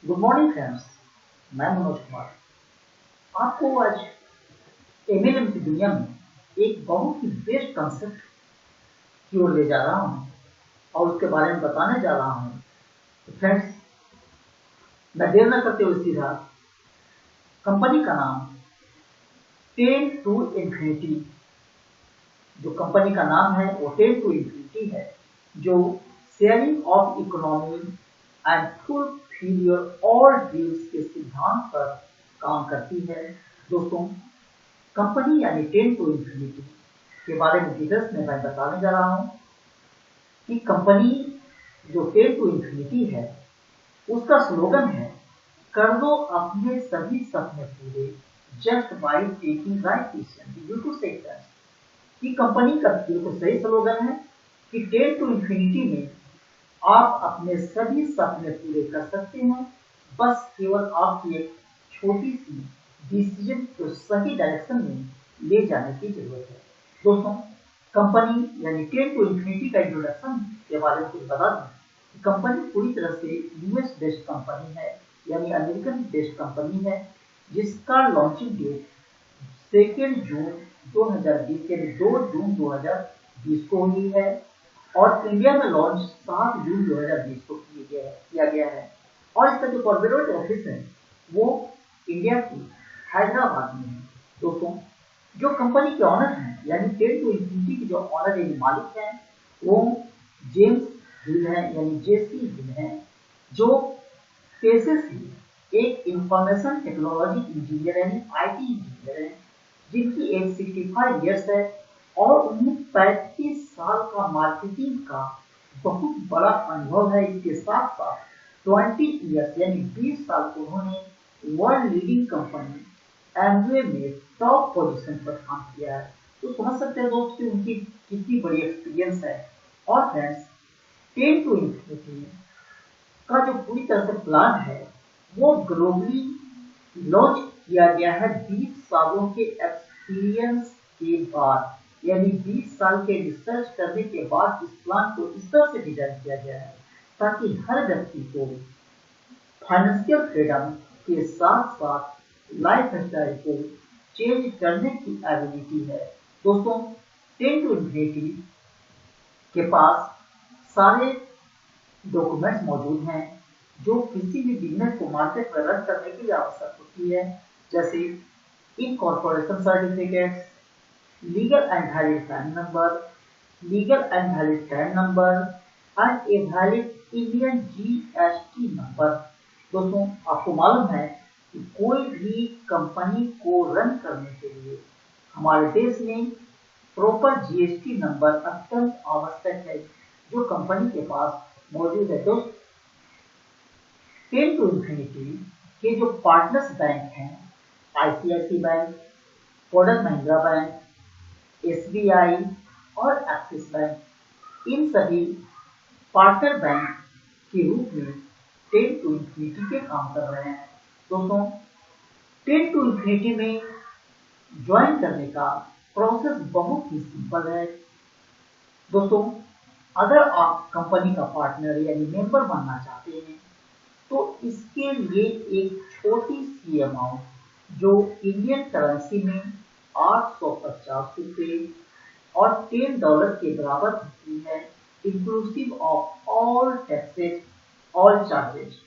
Good morning friends. मैं मनोज कुमार आपको आज एमएलएम की दुनिया में एक बहुत ही बेस्ट कंसेप्ट की ओर ले जा रहा हूँ और उसके बारे में बताने जा रहा हूँ। तो फ्रेंड्स, मैं देर न करते हुए सीधा कंपनी का नाम टेन टू इन्फिनिटी, जो कंपनी का नाम है वो टेन टू इन्फिनिटी है, जो sharing of economy and fulfil your all dreams के सिद्धांत पर काम करती है। दोस्तों, कंपनी यानी टेन टू इन्फिनिटी के बारे में डिटेल्स में मैं बताने जा रहा हूँ कि कंपनी जो टेन टू इन्फिनिटी है उसका स्लोगन है, कर दो अपने सभी सपने पूरे, just by taking right decision. बिल्कुल सही है कि कंपनी का बिल्कुल सही स्लोगन है कि टेन टू इन्फिनिटी में आप अपने सभी सपने पूरे कर सकते हैं, बस केवल आपकी एक छोटी सी डिसीजन को सही डायरेक्शन में ले जाने की जरूरत है। दोस्तों, कंपनी यानी टेन टू इन्फिनिटी का इंट्रोडक्शन के बारे में कुछ बता दें। कंपनी पूरी तरह से यूएस बेस्ड कंपनी है, यानी अमेरिकन बेस्ड कंपनी है, जिसका लॉन्चिंग डेट 2 जून 2020 यानी 2 जून 2020 को हुई है और इंडिया में लॉन्च 7 जून 2020 को किया गया है। और इसका जो कॉर्पोरेट ऑफिस है वो इंडिया की हैदराबाद में है। दोस्तों, जो कंपनी के ऑनर हैं यानी टेन टू इन्फिनिटी के जो ऑनर यानी मालिक हैं वो जेम्स हिल हैं, यानी जेसी हिल हैं, जो पेशे से एक इंफॉर्मेशन टेक्नोलॉजी इंजीनियर यानी आईटी इंजीनियर हैं, जिनकी एज 65 ईयर्स है और उन्हें 35 साल का मार्केटिंग का बहुत बड़ा अनुभव है। इसके साथ साथ 20 ईयर्स यानी 20 साल को उन्होंने वर्ल्ड लीडिंग कंपनी एमवे में टॉप पोजीशन पर काम किया है। तो समझ सकते हैं दोस्त कि उनकी कितनी बड़ी एक्सपीरियंस है। और फ्रेंड्स, टेन टू इन्फिनिटी का जो पूरी तरह से प्लान है वो ग्लोबली लॉन्च किया गया है 20 सालों के एक्सपीरियंस के बाद, यानी 20 साल के रिसर्च करने के बाद इस प्लान को इस तरह से डिजाइन किया गया है ताकि हर व्यक्ति को फाइनेंशियल फ्रीडम के साथ साथ लाइफ स्टाइल को चेंज करने की एबिलिटी है। दोस्तों, टेन टू इन्फिनिटी के पास सारे डॉक्यूमेंट्स मौजूद हैं जो किसी भी बिजनेस को मार्केट में रन करने के लिए आवश्यक होती है, जैसे incorporation certificates, legal and valid pan number, legal and valid pan number and a valid Indian GST number. दोस्तों, आपको मालूम है कि कोई भी कंपनी को रन करने के लिए हमारे देश में प्रॉपर जीएसटी नंबर अत्यंत आवश्यक है, जो कंपनी के पास मौजूद है। दोस्तों, टेन टू इन्फिनिटी के जो पार्टनर्स बैंक हैं, ICICI bank, Kotak Mahindra bank, SBI और एक्सिस बैंक, इन सभी पार्टनर बैंक के रूप में टेन टू इन्फिनिटी के काम कर रहे हैं। दोस्तों, टेन टू इन्फिनिटी में ज्वाइन करने का प्रोसेस बहुत ही सिंपल है। दोस्तों, अगर आप कंपनी का पार्टनर यानी मेंबर बनना चाहते हैं तो इसके लिए एक छोटी सी अमाउंट जो इंडियन करेंसी में 850 रुपये और $10 के बराबर होती है, inclusive of all taxes all charges.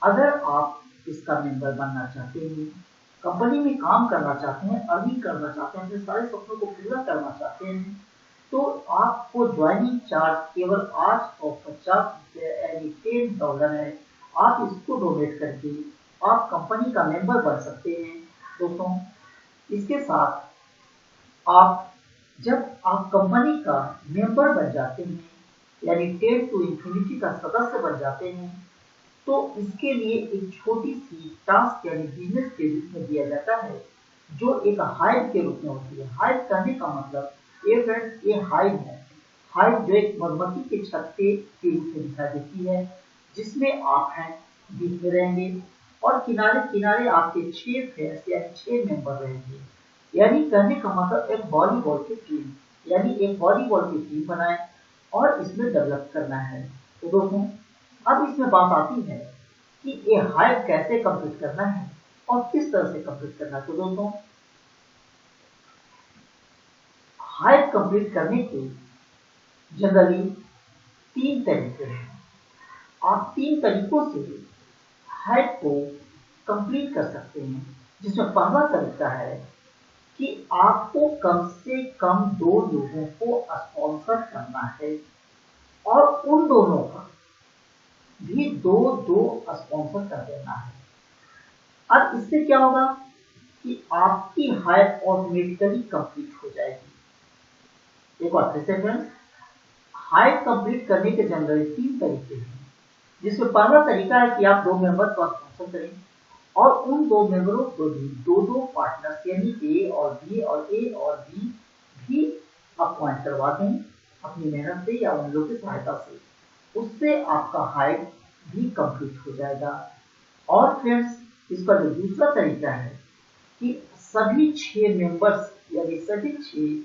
अगर आप इसका मेंबर बनना चाहते हैं, कंपनी में काम करना चाहते हैं, अर्निंग करना चाहते हैं, अपने सारे सपनों को पूरा करना चाहते हैं, तो आपको ज्वाइनिंग चार्ज केवल 850 रुपये यानी $10 है। आप इसको डोनेट करके आप कंपनी का मेंबर बन सकते हैं। दोस्तों, इसके साथ आप जब आप कंपनी का मेंबर बन जाते हैं यानी टेन टू इन्फिनिटी का सदस्य बन जाते हैं, तो इसके लिए एक छोटी सी टास्क यानी बिजनेस के रूप में दिया जाता है, जो एक हाइव के रूप में होती है। हाइव कहने का मतलब ये फ्रेंड्स, ये हाइव है। हाइव जो एक मधुमक्खी के छत्ते के रूप में दिखाई देती है, जिसमें आप हैं, बीच में रहेंगे और किनारे किनारे आपके 6 फ्रेंड्स यानी 6 मेंबर रहेंगे। यानी कहने का मतलब एक वॉलीबॉल की टीम, यानी एक वॉलीबॉल की टीम बनाए और इसमें डेवलप करना है। तो दोस्तों, अब इसमें बात आती है कि ये हाइप कैसे कंप्लीट करना है और किस तरह से कंप्लीट करना है। तो दोस्तों, हाइप कंप्लीट करने के जनरली 3 तरीके हैं। आप 3 तरीकों से हाइप को कंप्लीट कर सकते हैं, जिसमें पहला तरीका है कि आपको कम से कम 2 लोगों को स्पॉन्सर करना है और उन दोनों का भी 2-2 स्पॉन्सर कर देना है। अब इससे क्या होगा कि आपकी हाइप ऑटोमेटिकली कंप्लीट हो जाएगी। एक बार फिर से फ्रेंड्स, हाइप कंप्लीट करने के जनरली 3 तरीके हैं, जिसमें पहला तरीका है कि आप 2 मेंबर को स्पॉन्सर करें और उन 2 मेंबरों को भी 2-2 पार्टनर्स यानी ए और बी भी अपॉइंट करवा दें अपनी मेहनत से या उन लोगों की सहायता से। उससे आपका हाइप भी कंप्लीट हो जाएगा। और फ्रेंड्स, इसका जो दूसरा तरीका है कि सभी 6 मेंबर्स यानी सभी 6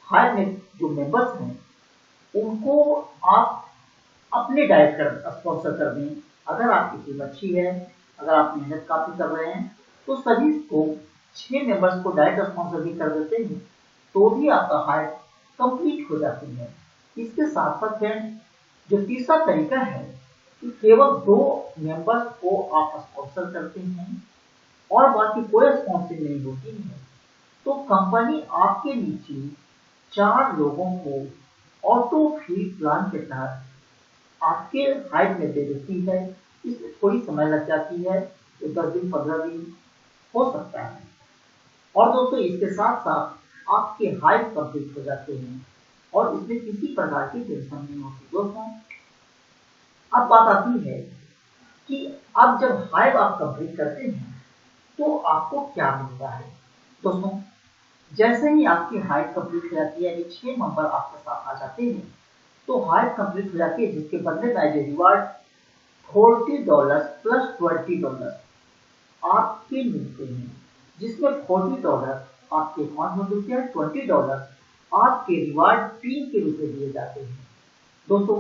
हाइप में जो मेंबर्स हैं उनको आप अपने डायरेक्ट स्पॉन्सर कर दें। अगर आपकी टीम अच्छी है, अगर आप मेहनत काफी कर रहे हैं, तो सभी को 6 मेंबर्स को डायरेक्ट स्पॉन्सर भी कर देते हैं, तो भी आपका हाइप कंप्लीट हो जाती है। इसके साथ साथ फ्रेंड्स, जो तीसरा तरीका है कि केवल 2 मेंबर्स को आप स्पॉन्सर करते हैं और बाकी कोई स्पॉन्सर नहीं होती है, तो कंपनी आपके नीचे 4 लोगों को ऑटो फीड प्लान के तहत आपके हाइप में दे देती है। इसमें थोड़ी समय लग जाती है, तो 10 दिन 15 दिन हो सकता है। और दोस्तों, इसके साथ साथ आपके हाइप कंप्लीट हो जाते हैं और इसमें किसी प्रकार की टेंशन नहीं होती। दोस्तों, अब बात आती है कि अब जब हाइप आप कंप्लीट करते हैं तो आपको क्या मिलता है। दोस्तों, जैसे ही आपकी हाइप कंप्लीट हो जाती है, यानी 6 मेंबर आपके साथ आ जाते हैं, तो हाइप कंप्लीट हो जाती है, जिसके बदले में एज ए रिवार्ड $40 प्लस $20 आपके मिलते हैं, जिसमें $40 आपके अकाउंट में मिलते हैं, $20 आपके रिवार्ड फी के रूप में दिए जाते हैं। दोस्तों,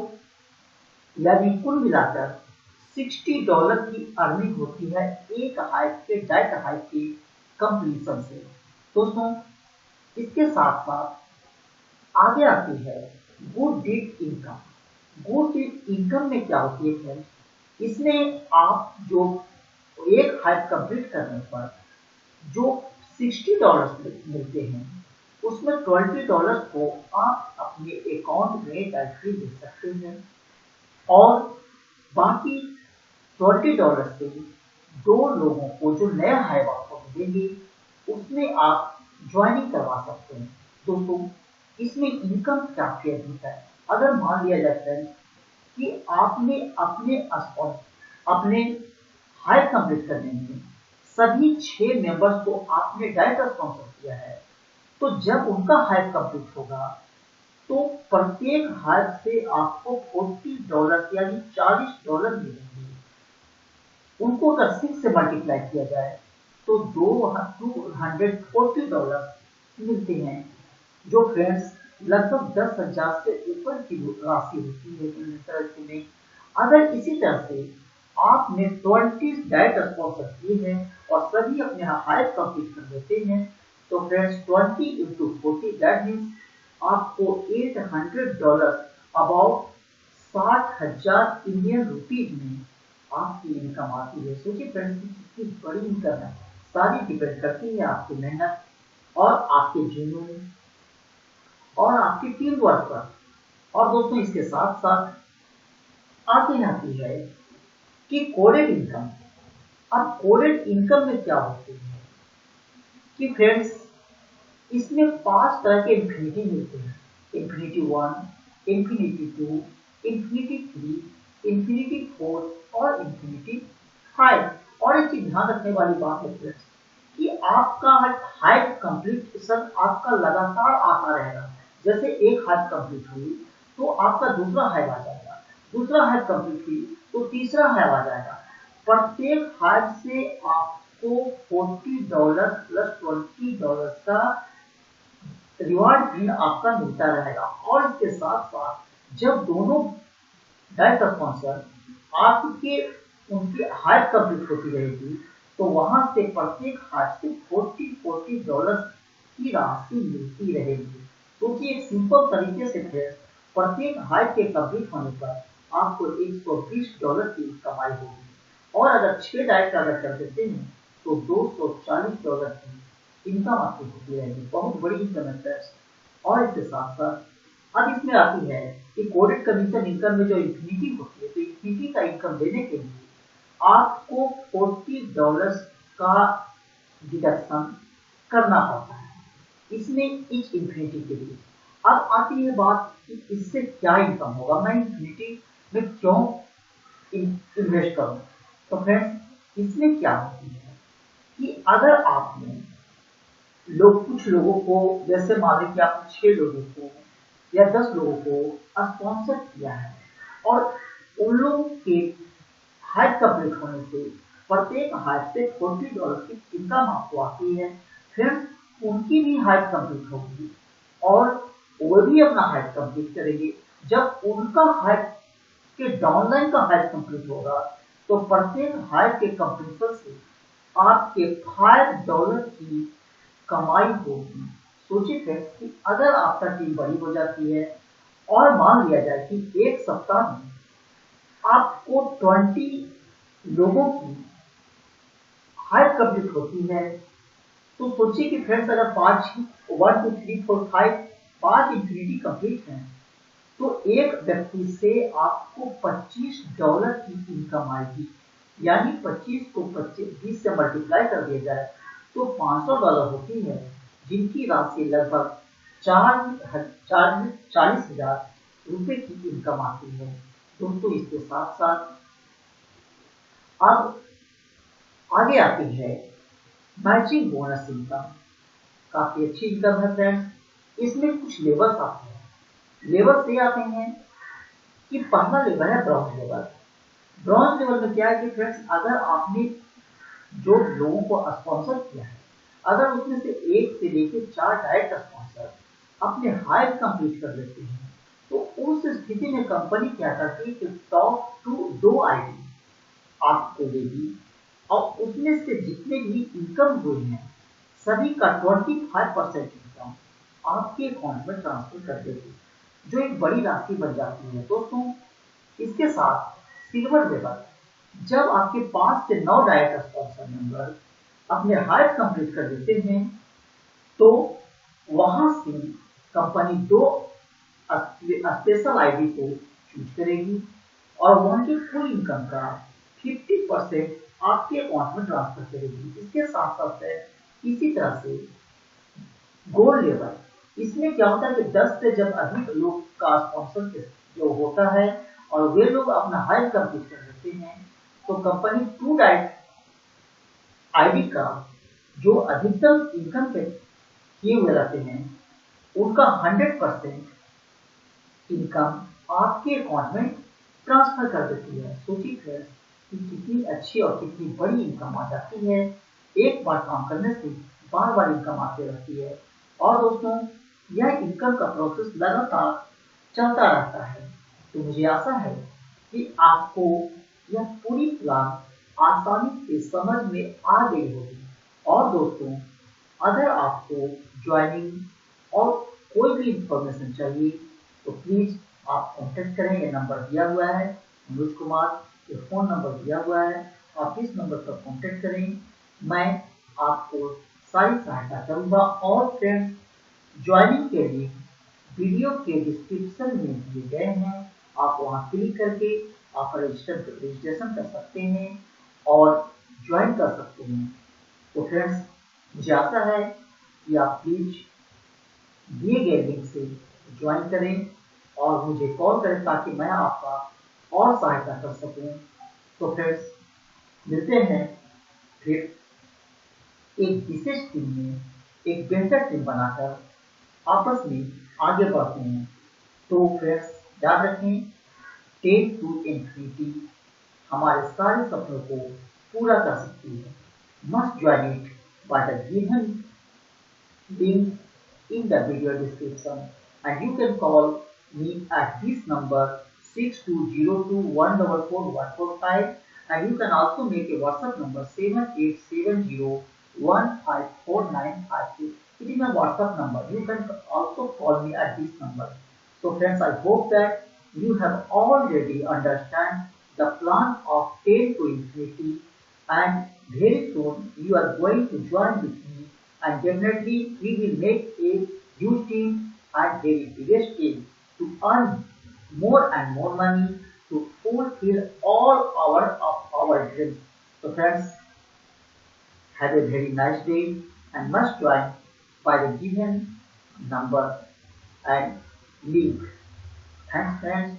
यानी कुल मिलाकर $60 की अर्निंग होती है एक हाइप के डायरेक्ट हाइप के कंप्लीशन से। दोस्तों, इसके साथ साथ आगे आती है good deed income. Good deed income में क्या होती है फ्रेंड्स, इसमें आप जो एक हाइप कंप्लीट करने पर जो $60 मिलते हैं, उसमें $20 को आप अपने अकाउंट में डायरेक्टली दे सकते हैं और बाकी $20 से 2 लोगों को जो नया हाइप आपको मिलेंगे उसमें आप ज्वाइनिंग करवा सकते हैं। दोस्तों, इसमें इनकम काफी अधिक है। अगर मान लिया जाता है कि आपने अपने हाइप कंप्लीट करने में सभी 6 मेंबर्स को आपने डायरेक्ट स्पॉन्सर किया है, तो जब उनका हाइप कंप्लीट होगा तो प्रत्येक हाइप से आपको $40 यानी $40 मिलेंगे। उनको अगर 6 से मल्टीप्लाई किया जाए तो $240 मिलते हैं, जो फ्रेंड्स लगभग 10,000 से ऊपर की राशि होती है इंटरेस्ट में। अगर इसी तरह से आपने 20 डायरेक्ट स्पॉन्सर किए हैं और सभी अपने हाइप कंप्लीट कर देते हैं, तो फ्रेंड्स 20 इंटू 40 दैट मीन्स आपको $800 अबाउट 60,000 इंडियन रुपीज में आपकी इनकम आती है। सोचिए फ्रेंड्स, कितनी बड़ी इनकम है। सारी डिपेंड करती है आपकी मेहनत और आपके जुनून और आपकी टीम वर्क पर। और दोस्तों, इसके साथ साथ आगे आती है कि कोडेड इनकम। अब कोडेड इनकम में क्या होती है कि फ्रेंड्स, इसमें 5 तरह के इन्फिनिटी मिलते हैं। इन्फिनिटी 1, इन्फिनिटी 2, इन्फिनिटी 3, इन्फिनिटी 4 और इन्फिनिटी 5। और एक चीज ध्यान रखने वाली बात है फ्रेंड्स कि आपका हाइप कंप्लीशन आपका लगातार आता रहेगा। जैसे एक हाइप कंप्लीट हुई तो आपका दूसरा हाइप आ जाएगा, दूसरा हाइप कंप्लीट हुई तो तीसरा हाइप आ जाएगा। प्रत्येक हाइप से आपको $40 प्लस $20 का रिवार्ड भी आपका मिलता रहेगा। और इसके साथ साथ जब दोनों डायरेक्ट स्पॉन्सर आपके उनकी हाइट कंप्लीट होती रहेगी तो वहां से प्रत्येक हाइट से $40 की राशि मिलती रहेगी। क्योंकि एक सिंपल तरीके से फिर प्रत्येक हाइट के कंप्लीट होने पर आपको $120 की कमाई होगी और अगर 6 डाइट का अगर कर देते हैं तो $240 की इनकम आपकी होती रहेगी। बहुत बड़ी इनकम है। और इसके साथ साथ अब इसमें आती है कि कोडेड कमीशन इनकम में जो इन्फिनिटी होती है, तो इन्फिनिटी का इनकम लेने के लिए आपको $40 का डिडक्शन करना पड़ता है इसमें इच इन्फिनिटी के लिए। अब आती है बात कि इससे क्या इनकम होगा, मैं इन्फिनिटी में क्यों इन्वेस्ट करूं। तो फ्रेंड्स इसमें क्या होती है कि अगर आपने कुछ लोगों को, जैसे मान लीजिए कि आपने 6 लोगों को या 10 लोगों को स्पॉन्सर किया है और उन लोगों के हाइट कंप्लीट होने से प्रत्येक हाइट से $40 की इनकम आपको आती है। फिर उनकी भी हाइट कंप्लीट होगी और वो भी अपना हाइट कंप्लीट करेंगे। जब उनका हाइट के डाउनलाइन का हाइट कंप्लीट होगा तो प्रत्येक हाइट के कंप्लीशन से आपके $5 की कमाई होगी। सोचिए कि अगर आपका टीम बड़ी हो जाती है और मान लिया जाए कि एक सप्ताह में आपको 20 लोगों की हाइट कंप्लीट होती है तो सोचिए कि फ्रेंड्स अगर 5 1 2 3 4 5 इन्फिनिटी कंप्लीट है तो एक व्यक्ति से आपको $25 की इनकम आएगी। यानी 25 को 20 से मल्टीप्लाई कर दिया जाए तो $500 होती है, जिनकी राशि लगभग 40,000 रुपए की इनकम आती है। दोस्तों इसके साथ साथ अब आगे आती है मैचिंग बोनस इनकम। काफी अच्छी इनकम है फ्रेंड्स। इसमें कुछ लेवल्स आते हैं। लेवल से आते हैं कि पहला लेवल है ब्रॉन्ज लेवल। ब्रॉन्ज लेवल में क्या है कि फ्रेंड्स अगर आपने जो लोगों को स्पॉन्सर किया है, अगर उसमें से 1 से लेकर 4 डायरेक्ट स्पॉन्सर अपने हाइट कंप्लीट कर लेते हैं तो उस स्थिति में कंपनी क्या करती है कि टॉप 2 आईडी आपको देगी और उसमें से जितने भी इनकम हुए हैं सभी का 25% इनकम आपके अकाउंट में ट्रांसफर कर देगी, जो एक बड़ी राशि बन जाती है। दोस्तों इसके साथ सिल्वर लेवल, जब आपके 5 से 9 डायरेक्ट स्पॉन्सर मेंबर अपने हाइट कंप्लीट कर देते हैं तो वहां से कंपनी 2 स्पेशल आईडी को चूज करेगी और वहां की कुल इनकम का 50% आपके अकाउंट में ट्रांसफर करेगी। इसके साथ साथ है इसी तरह से गोल्ड लेवल, इसमें क्या होता है कि 10 से जब अधिक लोग का स्पॉन्सर जो होता है और वे लोग अपना हाइट कंप्लीट कर लेते हैं तो कंपनी 2 डायरेक्ट आईडी का जो अधिकतम इनकम पे किए हुए रहते हैं उनका 100% इनकम आपके अकाउंट में ट्रांसफर कर देती है। सोचिए फ्रेंड्स कि कितनी अच्छी और कितनी बड़ी इनकम आ जाती है। एक बार काम करने से बार बार इनकम आती रहती है। और दोस्तों यह इनकम का प्रोसेस लगातार चलता रहता है। तो मुझे आशा है कि आपको यह पूरी प्लान आसानी से समझ में आ गई होगी। और दोस्तों अगर आपको ज्वाइनिंग और कोई भी इंफॉर्मेशन चाहिए तो प्लीज आप कॉन्टेक्ट करें। ये नंबर दिया हुआ है मनोज कुमार, ये फोन नंबर दिया हुआ है, आप इस नंबर पर कॉन्टेक्ट करें। मैं आपको सारी सहायता करूंगा। और फ्रेंड्स ज्वाइनिंग के लिए वीडियो के डिस्क्रिप्शन में दिए गए हैं, आप वहां क्लिक करके आप रजिस्ट्रेशन कर सकते हैं और ज्वाइन कर सकते हैं। तो फ्रेंड्स मुझे आशा है कि आप प्लीज दिए गए लिंक से ज्वाइन करें और मुझे कॉल करें ताकि मैं आपका और सहायता कर सकूं। तो फ्रेंड्स मिलते हैं फिर एक विशेष टीम में, एक बेहतर टीम बनाकर आपस में आगे बढ़ते हैं। तो फ्रेंड्स याद रखें 10 to infinity हमारे सारे सपनों को पूरा कर सकती है। Must join it by the given link in the video description and you can call me at this number 6202144145 And you can also make a WhatsApp number 7870154952. It is my WhatsApp number. You can also call me at this number. So friends, I hope that you have already understand the plan of 10 to infinity, and very soon you are going to join with me, and definitely we will make a huge team and very biggest team to earn more and more money to fulfill all our dreams. So friends, have a very nice day and must join by the given number and link. Thanks friends.